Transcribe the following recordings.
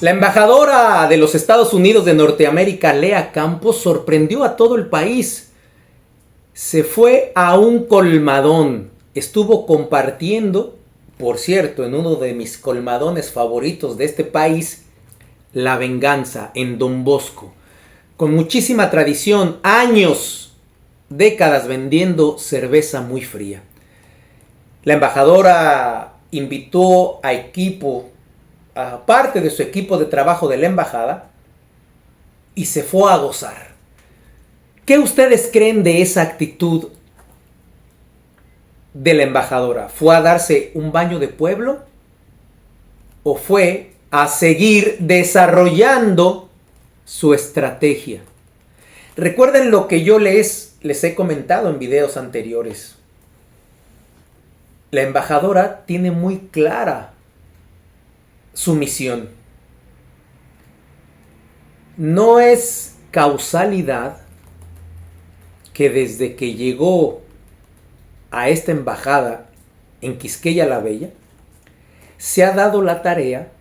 La embajadora de los Estados Unidos de Norteamérica, Lea Campos, sorprendió a todo el país. Se fue a un colmadón. Estuvo compartiendo, por cierto, en uno de mis colmadones favoritos de este país, La Venganza, en Don Bosco. Con muchísima tradición, años, décadas vendiendo cerveza muy fría. La embajadora invitó a parte de su equipo de trabajo de la embajada y se fue a gozar. ¿Qué ustedes creen de esa actitud de la embajadora? ¿Fue a darse un baño de pueblo o fue a seguir desarrollando su estrategia? Recuerden lo que yo les he comentado en videos anteriores. La embajadora tiene muy clara su misión. No es causalidad que desde que llegó a esta embajada en Quisqueya la Bella, se ha dado la tarea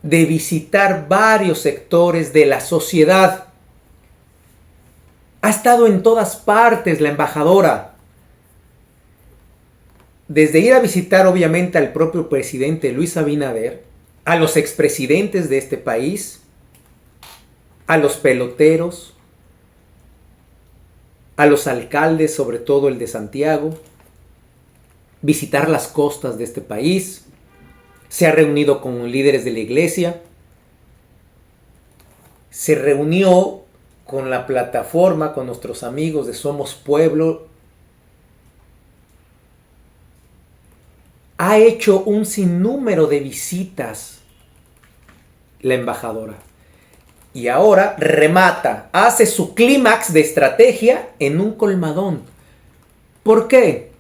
de visitar varios sectores de la sociedad. Ha estado en todas partes la embajadora. Desde ir a visitar obviamente al propio presidente Luis Abinader, a los expresidentes de este país, a los peloteros, a los alcaldes, sobre todo el de Santiago, visitar las costas de este país, se ha reunido con líderes de la iglesia, se reunió con la plataforma, con nuestros amigos de Somos Pueblo, ha hecho un sinnúmero de visitas la embajadora. Y ahora remata, hace su clímax de estrategia en un colmadón. ¿Por qué?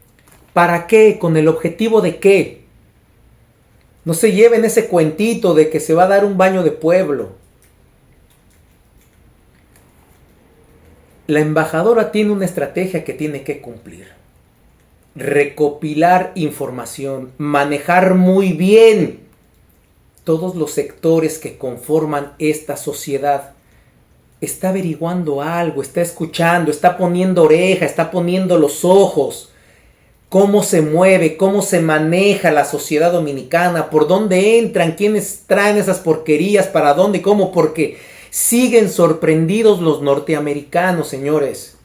¿Para qué? ¿Con el objetivo de qué? No se lleven ese cuentito de que se va a dar un baño de pueblo. La embajadora tiene una estrategia que tiene que cumplir. Recopilar información, manejar muy bien todos los sectores que conforman esta sociedad. Está averiguando algo, está escuchando, está poniendo oreja, está poniendo los ojos. Cómo se mueve, cómo se maneja la sociedad dominicana, por dónde entran, quiénes traen esas porquerías, para dónde y cómo, porque siguen sorprendidos los norteamericanos, señores.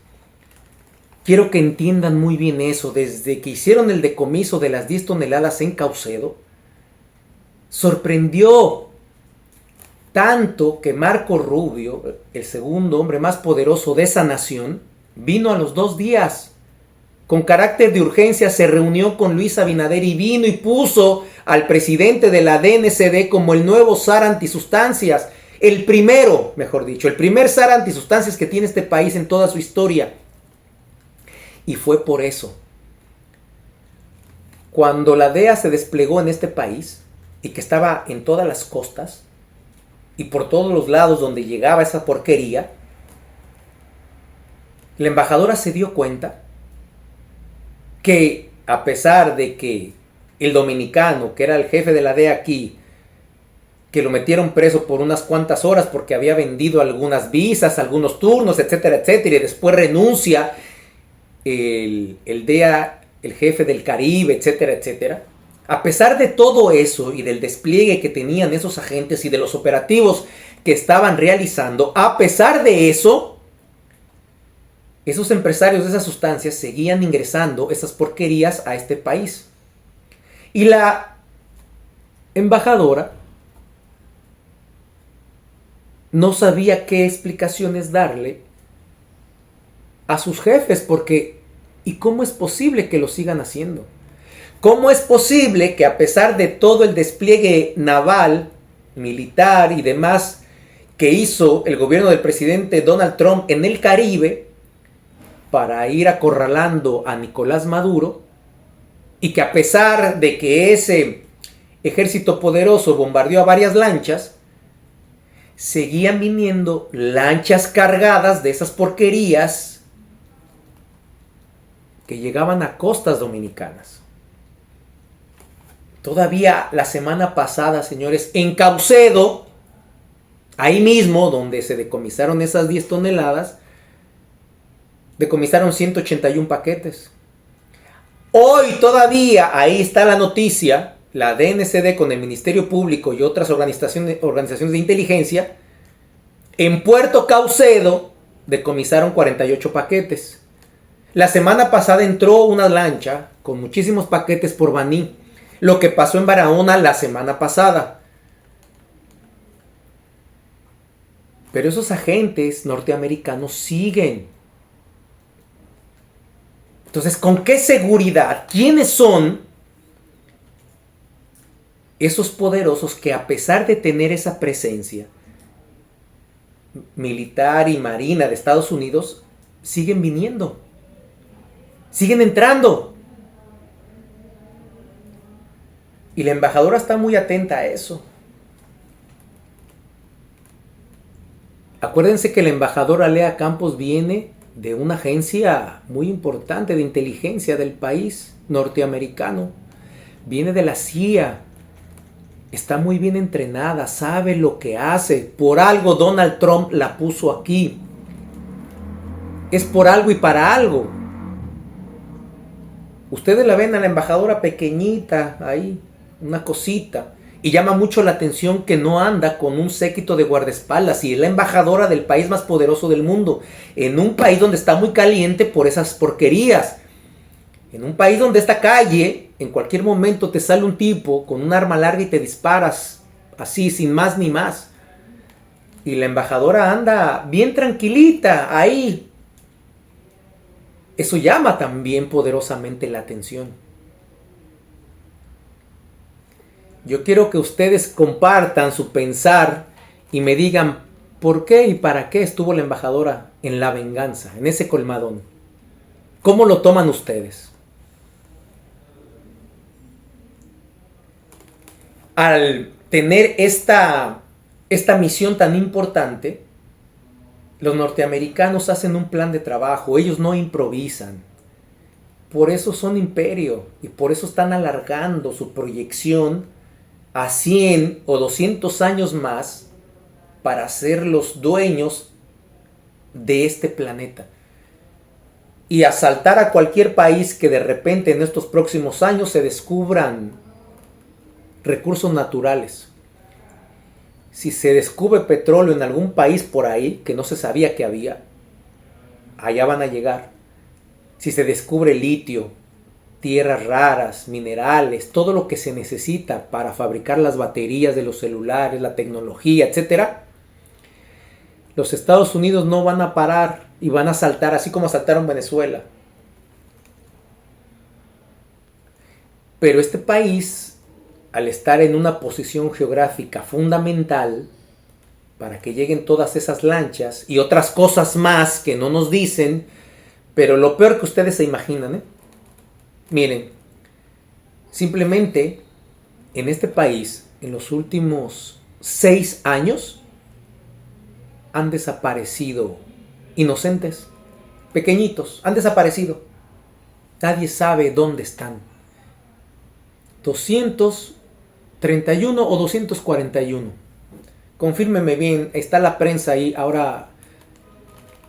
Quiero que entiendan muy bien eso. Desde que hicieron el decomiso de las 10 toneladas en Caucedo, sorprendió tanto que Marco Rubio, el segundo hombre más poderoso de esa nación, vino a los 2 días. Con carácter de urgencia se reunió con Luis Abinader y vino y puso al presidente de la DNCD como el nuevo zar antisustancias. El primer zar antisustancias que tiene este país en toda su historia. Y fue por eso. Cuando la DEA se desplegó en este país y que estaba en todas las costas y por todos los lados donde llegaba esa porquería, la embajadora se dio cuenta que a pesar de que el dominicano, que era el jefe de la DEA aquí, que lo metieron preso por unas cuantas horas porque había vendido algunas visas, algunos turnos, etcétera, etcétera, y después renuncia el DEA, el jefe del Caribe, etcétera, etcétera. A pesar de todo eso y del despliegue que tenían esos agentes y de los operativos que estaban realizando, a pesar de eso, esos empresarios de esas sustancias seguían ingresando esas porquerías a este país. Y la embajadora no sabía qué explicaciones darle a sus jefes, porque ¿y cómo es posible que lo sigan haciendo? ¿Cómo es posible que a pesar de todo el despliegue naval, militar y demás que hizo el gobierno del presidente Donald Trump en el Caribe para ir acorralando a Nicolás Maduro, y que a pesar de que ese ejército poderoso bombardeó a varias lanchas, seguían viniendo lanchas cargadas de esas porquerías que llegaban a costas dominicanas? Todavía la semana pasada, señores, en Caucedo, Ahí mismo, donde se decomisaron esas 10 toneladas, decomisaron 181 paquetes. Hoy todavía, ahí está la noticia, la DNCD con el Ministerio Público y otras organizaciones de inteligencia, en Puerto Caucedo decomisaron 48 paquetes. La semana pasada entró una lancha con muchísimos paquetes por Baní. Lo que pasó en Barahona la semana pasada. Pero esos agentes norteamericanos siguen. Entonces, ¿con qué seguridad? ¿Quiénes son esos poderosos que, a pesar de tener esa presencia militar y marina de Estados Unidos, siguen viniendo? Siguen entrando. Y la embajadora está muy atenta a eso. Acuérdense que la embajadora Lea Campos viene de una agencia muy importante de inteligencia del país norteamericano. Viene de la CIA. Está muy bien entrenada, sabe lo que hace. Por algo Donald Trump la puso aquí. Es por algo y para algo. Ustedes la ven a la embajadora pequeñita ahí, una cosita. Y llama mucho la atención que no anda con un séquito de guardaespaldas. Y es la embajadora del país más poderoso del mundo. En un país donde está muy caliente por esas porquerías. En un país donde esta calle, en cualquier momento te sale un tipo con un arma larga y te disparas. Así, sin más ni más. Y la embajadora anda bien tranquilita ahí. Eso llama también poderosamente la atención. Yo quiero que ustedes compartan su pensar y me digan por qué y para qué estuvo la embajadora en la venganza, en ese colmadón. ¿Cómo lo toman ustedes? Al tener esta misión tan importante, los norteamericanos hacen un plan de trabajo, ellos no improvisan. Por eso son imperio y por eso están alargando su proyección a 100 o 200 años más para ser los dueños de este planeta. Y asaltar a cualquier país que de repente en estos próximos años se descubran recursos naturales. Si se descubre petróleo en algún país por ahí que no se sabía que había, allá van a llegar. Si se descubre litio, tierras raras, minerales, todo lo que se necesita para fabricar las baterías de los celulares, la tecnología, etc., los Estados Unidos no van a parar y van a asaltar, así como asaltaron Venezuela. Pero este país, al estar en una posición geográfica fundamental para que lleguen todas esas lanchas y otras cosas más que no nos dicen, pero lo peor que ustedes se imaginan, miren, simplemente en este país, en los últimos 6 años, han desaparecido inocentes, pequeñitos, han desaparecido. Nadie sabe dónde están. 231 o 241. Confírmeme bien, está la prensa ahí, ahora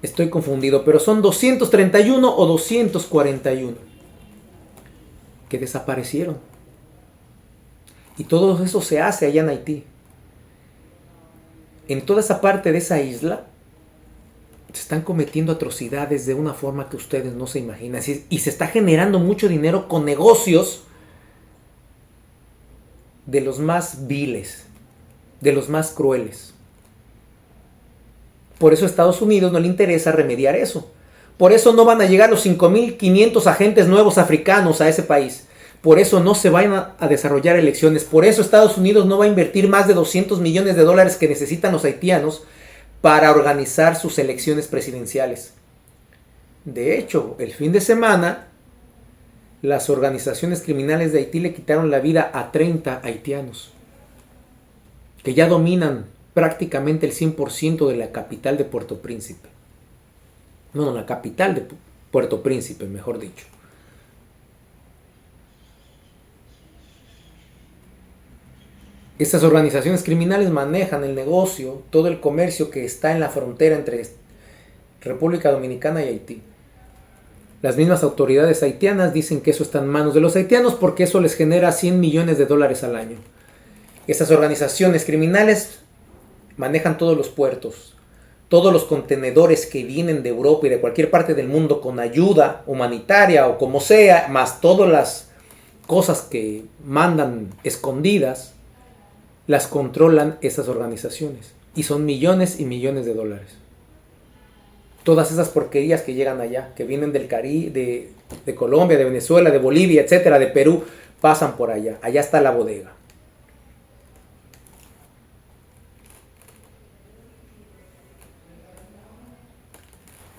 estoy confundido, pero son 231 o 241 que desaparecieron. Y todo eso se hace allá en Haití. En toda esa parte de esa isla se están cometiendo atrocidades de una forma que ustedes no se imaginan. Y se está generando mucho dinero con negocios de los más viles, de los más crueles. Por eso a Estados Unidos no le interesa remediar eso. Por eso no van a llegar los 5.500 agentes nuevos africanos a ese país. Por eso no se van a desarrollar elecciones. Por eso Estados Unidos no va a invertir más de $200 millones que necesitan los haitianos para organizar sus elecciones presidenciales. De hecho, el fin de semana, las organizaciones criminales de Haití le quitaron la vida a 30 haitianos, que ya dominan prácticamente el 100% de la capital de Puerto Príncipe. No, la capital de Puerto Príncipe, mejor dicho. Estas organizaciones criminales manejan el negocio, todo el comercio que está en la frontera entre República Dominicana y Haití. Las mismas autoridades haitianas dicen que eso está en manos de los haitianos porque eso les genera $100 millones al año. Estas organizaciones criminales manejan todos los puertos, todos los contenedores que vienen de Europa y de cualquier parte del mundo con ayuda humanitaria o como sea, más todas las cosas que mandan escondidas, las controlan esas organizaciones. Y son millones y millones de dólares. Todas esas porquerías que llegan allá, que vienen del Caribe, de Colombia, de Venezuela, de Bolivia, etcétera, de Perú, pasan por allá. Allá está la bodega.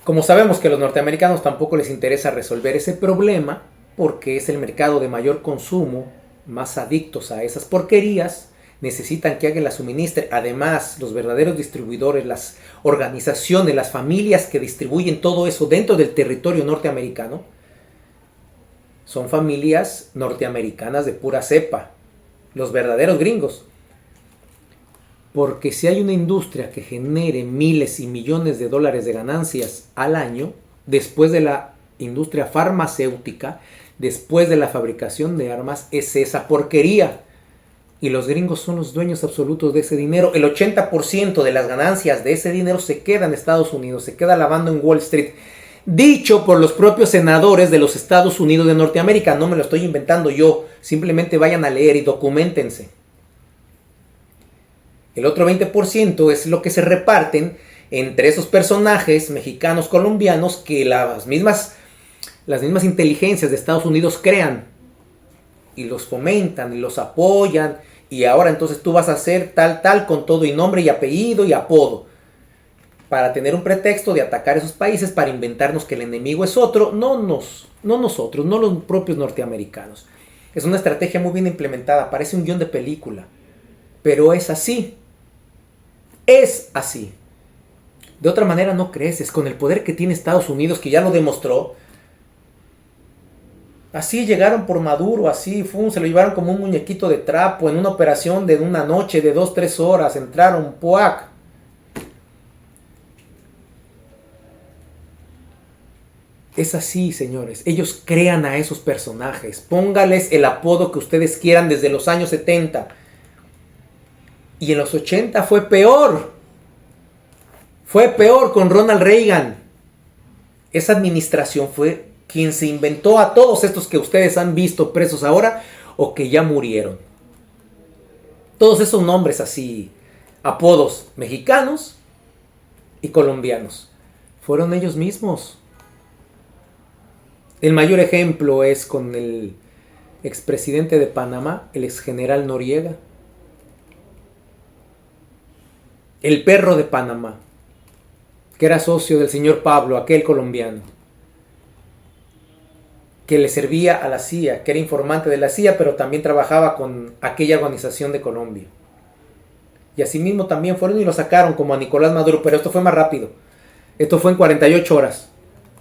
Como sabemos que a los norteamericanos tampoco les interesa resolver ese problema, porque es el mercado de mayor consumo, más adictos a esas porquerías, necesitan que alguien las suministre. Además, los verdaderos distribuidores, las organizaciones, las familias que distribuyen todo eso dentro del territorio norteamericano, son familias norteamericanas de pura cepa, los verdaderos gringos. Porque si hay una industria que genere miles y millones de dólares de ganancias al año, después de la industria farmacéutica, después de la fabricación de armas, es esa porquería. Y los gringos son los dueños absolutos de ese dinero. El 80% de las ganancias de ese dinero se queda en Estados Unidos, se queda lavando en Wall Street. Dicho por los propios senadores de los Estados Unidos de Norteamérica. No me lo estoy inventando yo. Simplemente vayan a leer y documentense. El otro 20% es lo que se reparten entre esos personajes mexicanos, colombianos, que las mismas inteligencias de Estados Unidos crean y los fomentan y los apoyan, y ahora entonces tú vas a hacer tal con todo y nombre y apellido y apodo para tener un pretexto de atacar esos países, para inventarnos que el enemigo es otro, no nosotros, no los propios norteamericanos. Es una estrategia muy bien implementada, parece un guión de película, pero es así. Es así. De otra manera no creces. Con el poder que tiene Estados Unidos, que ya lo demostró. Así llegaron por Maduro, así se lo llevaron como un muñequito de trapo en una operación de una noche de 2-3 horas. Entraron, ¡puac! Es así, señores. Ellos crean a esos personajes. Póngales el apodo que ustedes quieran desde los años 70. Y en los 80 fue peor. Fue peor con Ronald Reagan. Esa administración fue quien se inventó a todos estos que ustedes han visto presos ahora o que ya murieron. Todos esos nombres así, apodos mexicanos y colombianos, fueron ellos mismos. El mayor ejemplo es con el expresidente de Panamá, el exgeneral Noriega. El perro de Panamá, que era socio del señor Pablo, aquel colombiano, que le servía a la CIA, que era informante de la CIA, pero también trabajaba con aquella organización de Colombia. Y asimismo también fueron y lo sacaron como a Nicolás Maduro, pero esto fue más rápido. Esto fue en 48 horas.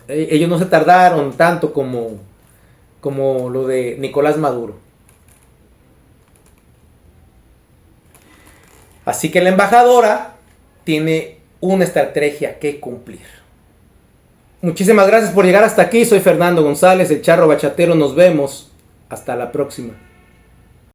Ellos no se tardaron tanto como lo de Nicolás Maduro. Así que la embajadora tiene una estrategia que cumplir. Muchísimas gracias por llegar hasta aquí. Soy Fernando González, el Charro Bachatero. Nos vemos. Hasta la próxima.